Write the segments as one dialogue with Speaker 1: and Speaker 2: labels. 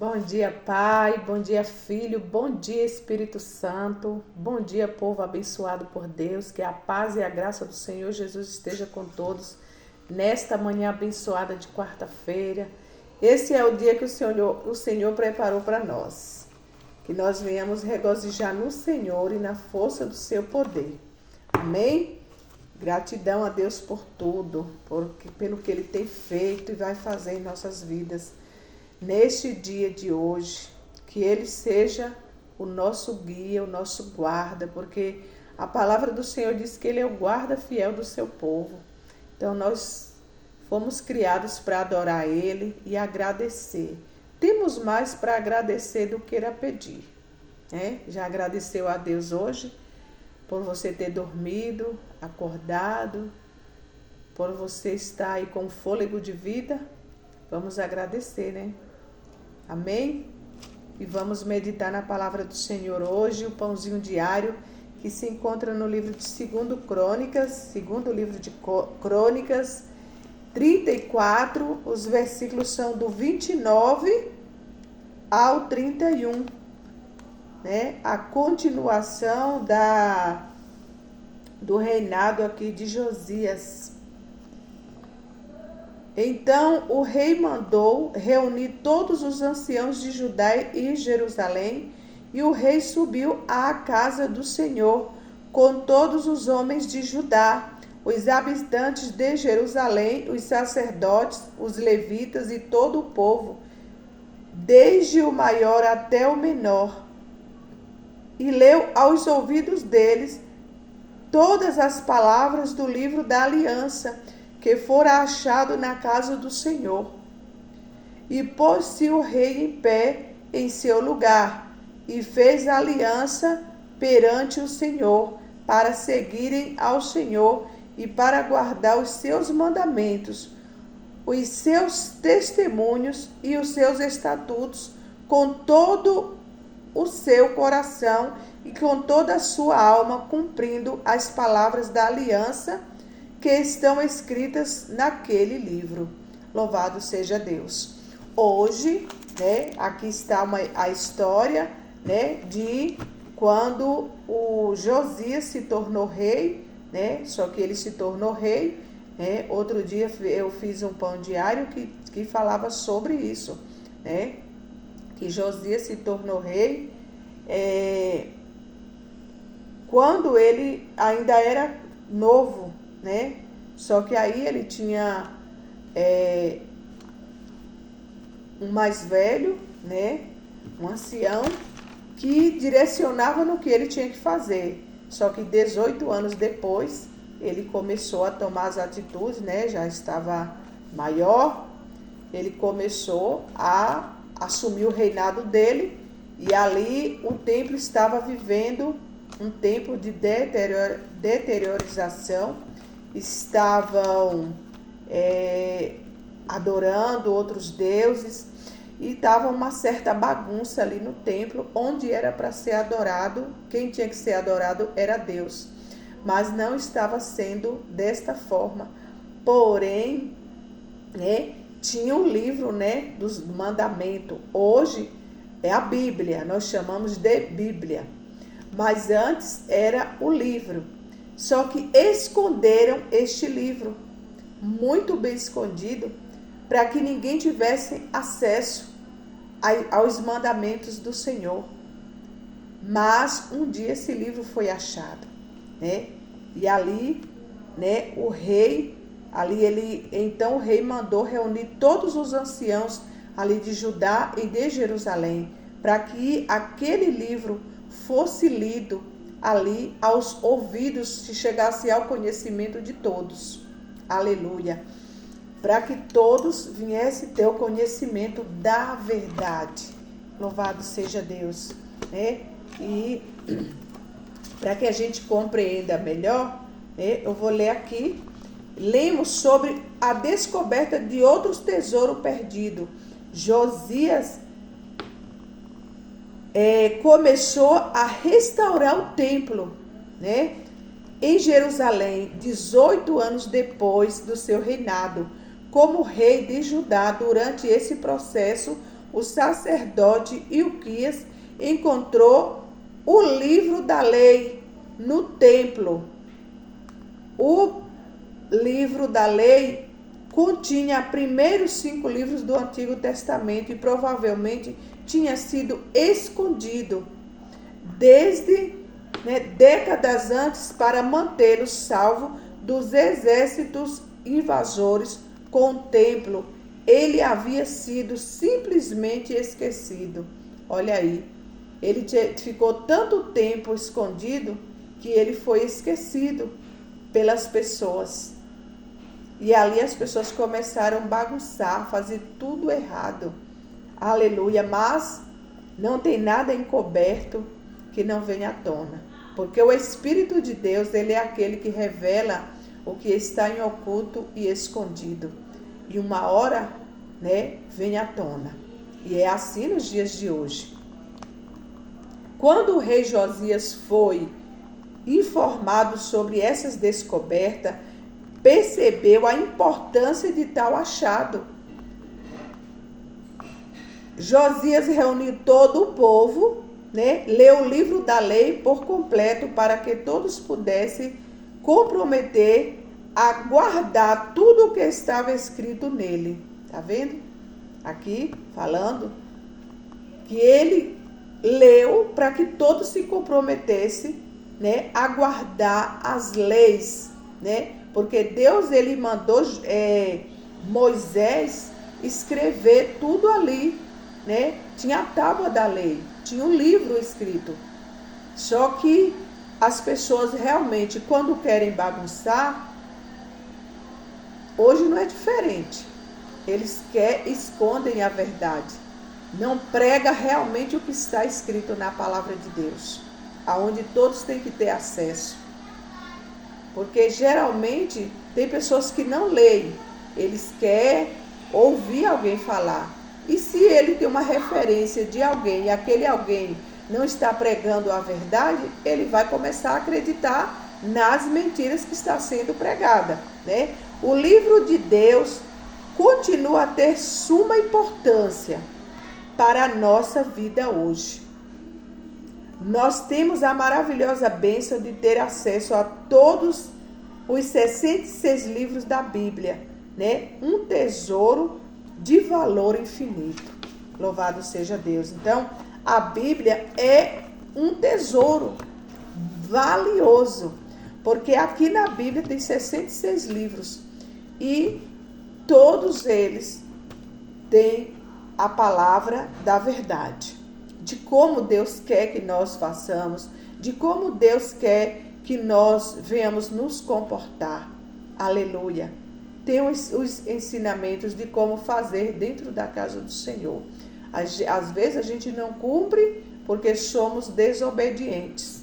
Speaker 1: Bom dia, Pai. Bom dia, Filho. Bom dia, Espírito Santo. Bom dia, povo abençoado por Deus. Que a paz e a graça do Senhor Jesus esteja com todos nesta manhã abençoada de quarta-feira. Esse é o dia que o Senhor preparou para nós. Que nós venhamos regozijar no Senhor e na força do seu poder. Amém? Gratidão a Deus por tudo, pelo que Ele tem feito e vai fazer em nossas vidas. Neste dia de hoje, que Ele seja o nosso guia, o nosso guarda, porque a palavra do Senhor diz que Ele é o guarda fiel do seu povo. Então nós fomos criados para adorar Ele e agradecer. Temos mais para agradecer do que a pedir, né? Já agradeceu a Deus hoje por você ter dormido, acordado, por você estar aí com fôlego de vida? Vamos agradecer, né? Amém? E vamos meditar na palavra do Senhor hoje, o pãozinho diário, que se encontra no livro de segundo livro de Crônicas, 34, os versículos são do 29 ao 31, né? A continuação do reinado aqui de Josias. Então o rei mandou reunir todos os anciãos de Judá e Jerusalém, e o rei subiu à casa do Senhor com todos os homens de Judá, os habitantes de Jerusalém, os sacerdotes, os levitas e todo o povo, desde o maior até o menor, e leu aos ouvidos deles todas as palavras do livro da aliança que fora achado na casa do Senhor. E pôs-se o rei em pé em seu lugar, e fez aliança perante o Senhor, para seguirem ao Senhor e para guardar os seus mandamentos, os seus testemunhos e os seus estatutos, com todo o seu coração e com toda a sua alma, cumprindo as palavras da aliança que estão escritas naquele livro. Louvado seja Deus. Hoje, né, aqui está a história, né, de quando o Josias se tornou rei, né, só que ele se tornou rei, né. Outro dia eu fiz um pão diário que falava sobre isso, né, que Josias se tornou rei quando ele ainda era novo, né? Só que aí ele tinha um mais velho, né? Um ancião que direcionava no que ele tinha que fazer. Só que 18 anos depois ele começou a tomar as atitudes, né? Já estava maior, ele começou a assumir o reinado dele, e ali o templo estava vivendo um tempo de deteriorização. Estavam adorando outros deuses e estava uma certa bagunça ali no templo, onde era para ser adorado, quem tinha que ser adorado era Deus, mas não estava sendo desta forma. Porém, né, tinha o livro, né, dos mandamentos. Hoje é a Bíblia, nós chamamos de Bíblia, mas antes era o livro. Só que esconderam este livro, muito bem escondido, para que ninguém tivesse acesso aos mandamentos do Senhor. Mas um dia esse livro foi achado, né? E ali, né, então o rei mandou reunir todos os anciãos ali de Judá e de Jerusalém, para que aquele livro fosse lido ali aos ouvidos, se chegasse ao conhecimento de todos. Aleluia. Para que todos viessem ter o conhecimento da verdade. Louvado seja Deus, né? E para que a gente compreenda melhor, né, eu vou ler aqui. Lemos sobre a descoberta de outros tesouros perdidos. Josias começou a restaurar o templo, né, em Jerusalém, 18 anos depois do seu reinado como rei de Judá. Durante esse processo, o sacerdote Ilquias encontrou o livro da lei no templo. O livro da lei continha primeiros 5 livros do Antigo Testamento e provavelmente tinha sido escondido desde décadas antes para mantê-lo salvo dos exércitos invasores. Com o templo, ele havia sido simplesmente esquecido. Olha aí, ele ficou tanto tempo escondido que ele foi esquecido pelas pessoas. E ali as pessoas começaram a bagunçar, fazer tudo errado. Aleluia, mas não tem nada encoberto que não venha à tona. Porque o Espírito de Deus, ele é aquele que revela o que está em oculto e escondido. E uma hora, vem à tona. E é assim nos dias de hoje. Quando o rei Josias foi informado sobre essas descobertas, percebeu a importância de tal achado. Josias reuniu todo o povo, leu o livro da lei por completo para que todos pudessem comprometer a guardar tudo o que estava escrito nele. Tá vendo? Aqui falando que ele leu para que todos se comprometessem, a guardar as leis, porque Deus, ele mandou Moisés escrever tudo ali, tinha a tábua da lei, tinha um livro escrito. Só que as pessoas realmente, quando querem bagunçar, hoje não é diferente. Eles escondem a verdade. Não prega realmente o que está escrito na palavra de Deus, aonde todos têm que ter acesso. Porque geralmente tem pessoas que não leem, eles querem ouvir alguém falar. E se ele tem uma referência de alguém e aquele alguém não está pregando a verdade, ele vai começar a acreditar nas mentiras que está sendo pregada, O livro de Deus continua a ter suma importância para a nossa vida hoje. Nós temos a maravilhosa bênção de ter acesso a todos os 66 livros da Bíblia, Um tesouro de valor infinito. Louvado seja Deus. Então, a Bíblia é um tesouro valioso, porque aqui na Bíblia tem 66 livros e todos eles têm a palavra da verdade, de como Deus quer que nós façamos, de como Deus quer que nós venhamos nos comportar. Aleluia. Tem os ensinamentos de como fazer dentro da casa do Senhor. Às vezes a gente não cumpre porque somos desobedientes,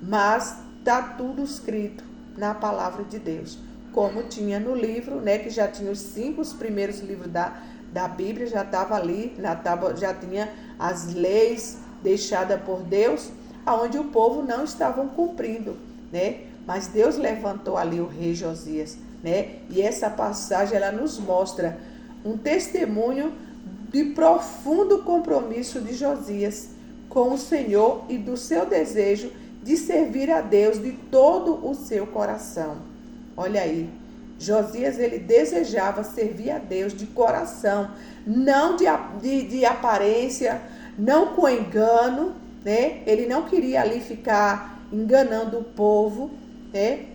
Speaker 1: mas está tudo escrito na palavra de Deus, como tinha no livro, que já tinha os 5 primeiros livros da Bíblia, já estava ali, na tábua, já tinha as leis deixadas por Deus, aonde o povo não estavam cumprindo, Mas Deus levantou ali o rei Josias, E essa passagem, ela nos mostra um testemunho de profundo compromisso de Josias com o Senhor e do seu desejo de servir a Deus de todo o seu coração. Olha aí, Josias, ele desejava servir a Deus de coração, não de aparência, não com engano, Ele não queria ali ficar enganando o povo,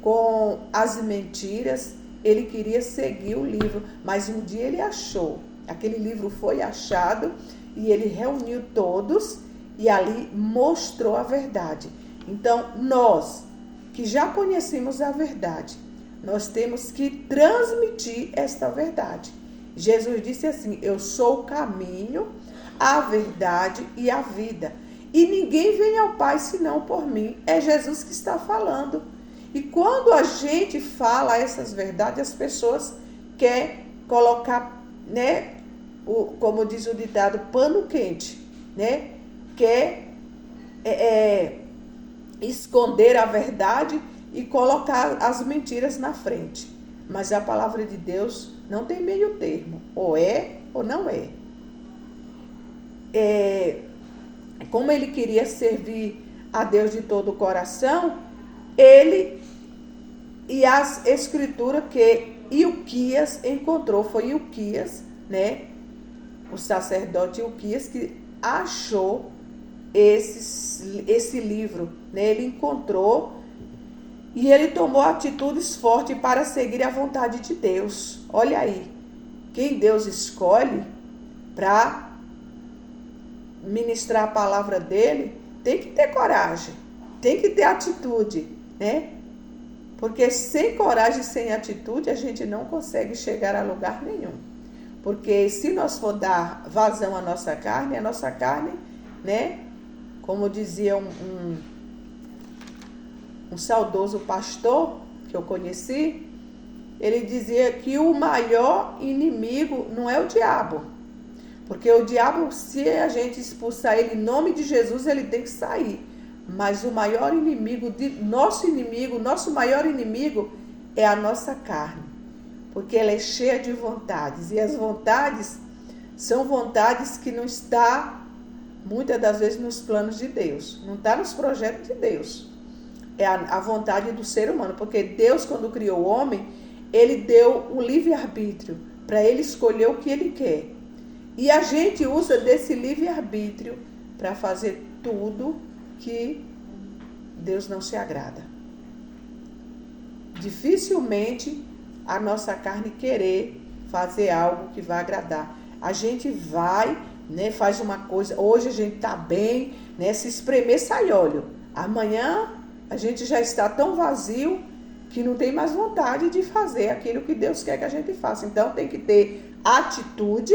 Speaker 1: com as mentiras. Ele queria seguir o livro, mas um dia ele achou. Aquele livro foi achado e ele reuniu todos e ali mostrou a verdade. Então, nós que já conhecemos a verdade, nós temos que transmitir esta verdade. Jesus disse assim: eu sou o caminho, a verdade e a vida. E ninguém vem ao Pai senão por mim. É Jesus que está falando. E quando a gente fala essas verdades, as pessoas querem colocar, como diz o ditado, pano quente, Quer esconder a verdade e colocar as mentiras na frente. Mas a palavra de Deus não tem meio termo. Ou é ou não é. como ele queria servir a Deus de todo o coração, ele e as escrituras que Ilquias encontrou, foi Ilquias, né? O sacerdote Ilquias que achou esse livro, né? Ele encontrou e ele tomou atitudes fortes para seguir a vontade de Deus. Olha aí, quem Deus escolhe para ministrar a palavra dele, tem que ter coragem, tem que ter atitude, né? Porque sem coragem, sem atitude, a gente não consegue chegar a lugar nenhum. Porque se nós for dar vazão à nossa carne, né? Como dizia um saudoso pastor que eu conheci, ele dizia que o maior inimigo não é o diabo. Porque o diabo, se a gente expulsar ele em nome de Jesus, ele tem que sair. Mas o maior inimigo, nosso maior inimigo é a nossa carne. Porque ela é cheia de vontades. E as vontades são vontades que não estão, muitas das vezes, nos planos de Deus. Não está nos projetos de Deus. É a vontade do ser humano. Porque Deus, quando criou o homem, ele deu o livre-arbítrio para ele escolher o que ele quer. E a gente usa desse livre-arbítrio para fazer tudo que Deus não se agrada. Dificilmente a nossa carne querer fazer algo que vai agradar. A gente vai, né, faz uma coisa, hoje a gente está bem, né, se espremer sai óleo. Amanhã a gente já está tão vazio que não tem mais vontade de fazer aquilo que Deus quer que a gente faça. Então tem que ter atitude,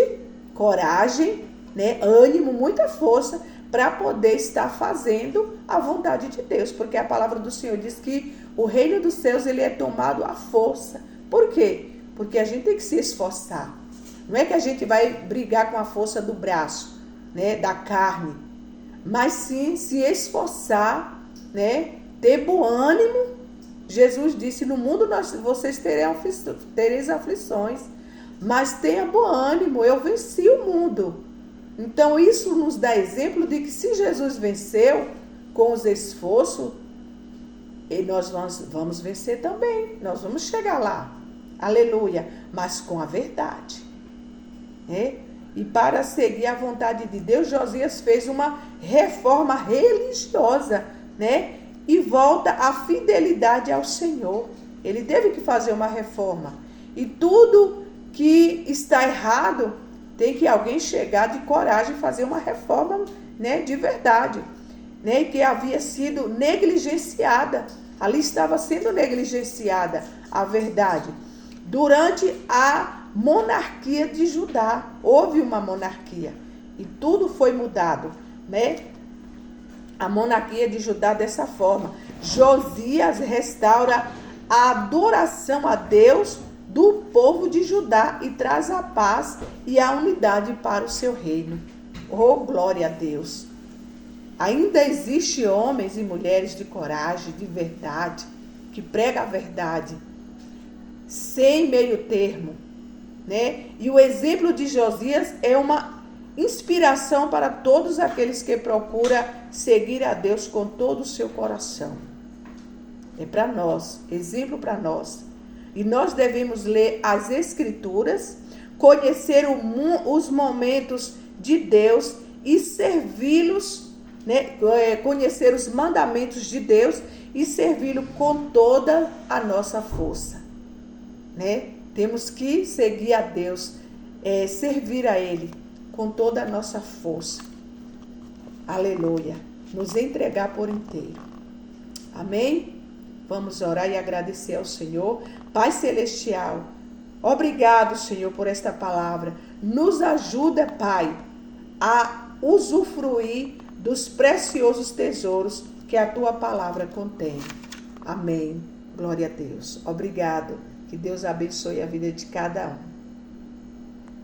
Speaker 1: coragem, né, ânimo, muita força para poder estar fazendo a vontade de Deus. Porque a palavra do Senhor diz que o reino dos céus ele é tomado à força. Por quê? Porque a gente tem que se esforçar. Não é que a gente vai brigar com a força do braço, né, da carne, mas sim se esforçar, né, ter bom ânimo. Jesus disse, no mundo vocês tereis aflições, mas tenha bom ânimo, eu venci o mundo. Então isso nos dá exemplo de que se Jesus venceu com os esforços, e nós vamos vencer também, nós vamos chegar lá, aleluia, mas com a verdade, né? E para seguir a vontade de Deus, Josias fez uma reforma religiosa, né? E volta à fidelidade ao Senhor. Ele teve que fazer uma reforma. E tudo que está errado, tem que alguém chegar de coragem e fazer uma reforma, né, de verdade, né, que havia sido negligenciada. Ali estava sendo negligenciada a verdade. Durante a monarquia de Judá, houve uma monarquia e tudo foi mudado, né? A monarquia de Judá dessa forma. Josias restaura a adoração a Deus do povo de Judá e traz a paz e a unidade para o seu reino. Oh, glória a Deus! Ainda existe homens e mulheres de coragem, de verdade, que pregam a verdade, sem meio termo, né? E o exemplo de Josias é uma inspiração para todos aqueles que procuram seguir a Deus com todo o seu coração. É para nós, exemplo para nós. E nós devemos ler as Escrituras, conhecer os momentos de Deus e servi-los, né? Conhecer os mandamentos de Deus e servi-lo com toda a nossa força, né? Temos que seguir a Deus, servir a Ele com toda a nossa força. Aleluia. Nos entregar por inteiro. Amém? Vamos orar e agradecer ao Senhor. Pai Celestial, obrigado, Senhor, por esta palavra. Nos ajuda, Pai, a usufruir dos preciosos tesouros que a Tua palavra contém. Amém. Glória a Deus. Obrigado. Que Deus abençoe a vida de cada um.